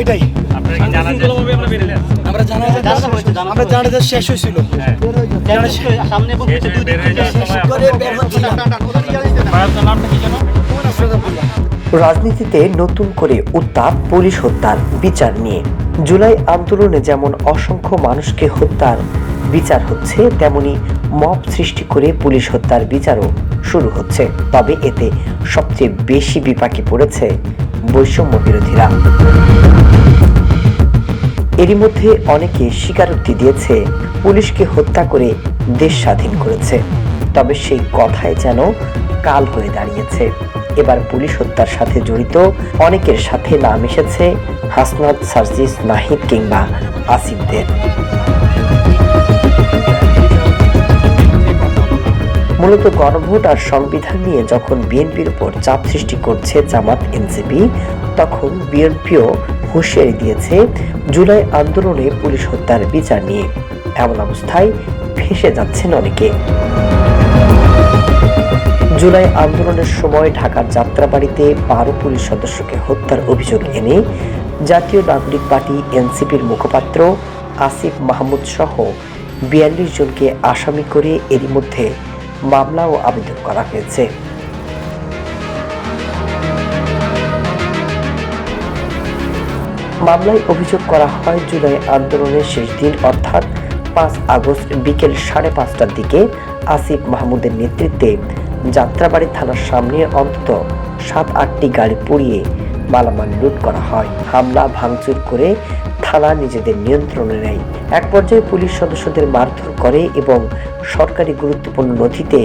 এটাই আমরা জানাজা শেষ হয়েছিল, রাজনীতিতে নতুন করে উত্তাপ পুলিশ হত্যার বিচার নিয়ে। জুলাই আন্দোলনে যেমন অসংখ্য মানুষকে হত্যার বিচার হচ্ছে, তেমনি মব সৃষ্টি করে পুলিশ হত্যার বিচারও শুরু হচ্ছে। তবে এতে সবচেয়ে বেশি বিপাকে পড়েছে বৈষম্য বিরোধীরা। এরই মধ্যে অনেকে স্বীকারোক্তি দিয়েছে পুলিশকে হত্যা করে দেশ স্বাধীন করেছে। তবে সেই কথাই যেন কাল হয়ে দাঁড়িয়েছে। এবার পুলিশ হত্যার সাথে জড়িত অনেকের সাথে নাম এসেছে হাসনাত, সার্জিস, নাহিদ কিংবা আসিফদের। মূলত গণভোট আর সংবিধান নিয়ে যখন বিএনপির উপর চাপ সৃষ্টি করছে জামাত এনসিপি, তখন বিএনপিও হুঁশিয়ারি দিয়েছে জুলাই আন্দোলনে পুলিশ হত্যার বিচার নিয়ে। এমন অবস্থায় ফেঁসে যাচ্ছেন অনেকে। জুলাই আন্দোলনের সময় ঢাকার যাত্রাবাড়িতে 12 পুলিশ সদস্যকে হত্যার অভিযোগ এনে জাতীয় নাগরিক পার্টি এনসিপির মুখপাত্র আসিফ মাহমুদ সহ 42 জনকে আসামি করে এরই মধ্যে মামলা ও আবেদন করা হয়েছে। মামলায় অভিযোগ করা হয়, জুলাই আন্দোলনের শেষ দিন অর্থাৎ 5 আগস্ট বিকেল 5:30টার দিকে আসিফ মাহমুদের নেতৃত্বে যাত্রাবাড়ি থানার সামনে অন্তত 7-8টি গাড়ি পুড়িয়ে মালামাল লুট করা হয়। হামলা ভাঙচুর করে থানা নিজেদের নিয়ন্ত্রণে নেয়। এক পর্যায়ে পুলিশ সদস্যদের মারধর করে এবং সরকারি গুরুত্বপূর্ণ নথিতে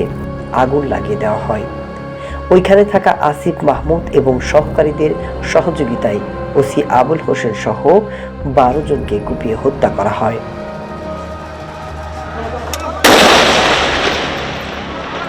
আগুন লাগিয়ে দেওয়া হয়। ওইখানে থাকা আসিফ মাহমুদ এবং সহকারীদের সহযোগিতায় ওসি আবুল হোসেন সহ 12 জনকে কুপিয়ে হত্যা করা হয়।